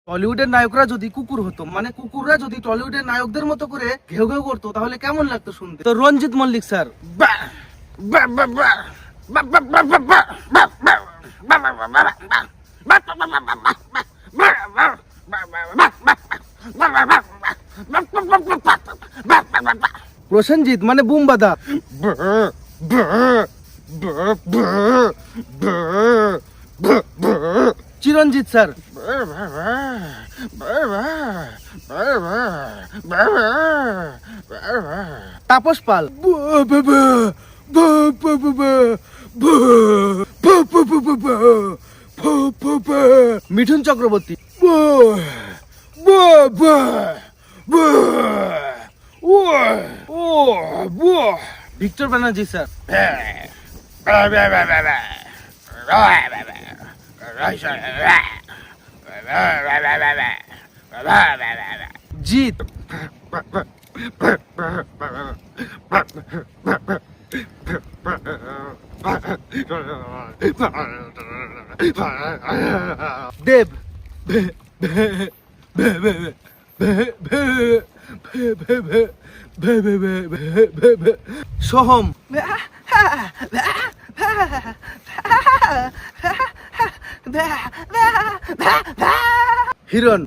টলিউডের নায়করা যদি কুকুর হতো, মানে কুকুররা যদি টলিউডের নায়কদের মতো করে ঘেউ ঘেউ করতো, তাহলে কেমন লাগতো শুনতে? তো রঞ্জিত মল্লিক স্যার, প্রসেনজিৎ মানে বুমবাদা, চিরঞ্জিত sir, Tapas Pal, Mithun Chakraborty, Victor Banerjee sir, Jeet, দেব, সোহম, হিরণ,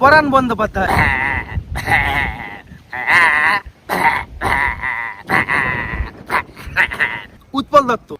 পরাণ বন্দ্যোপাধ্যায়, উৎপল দত্ত,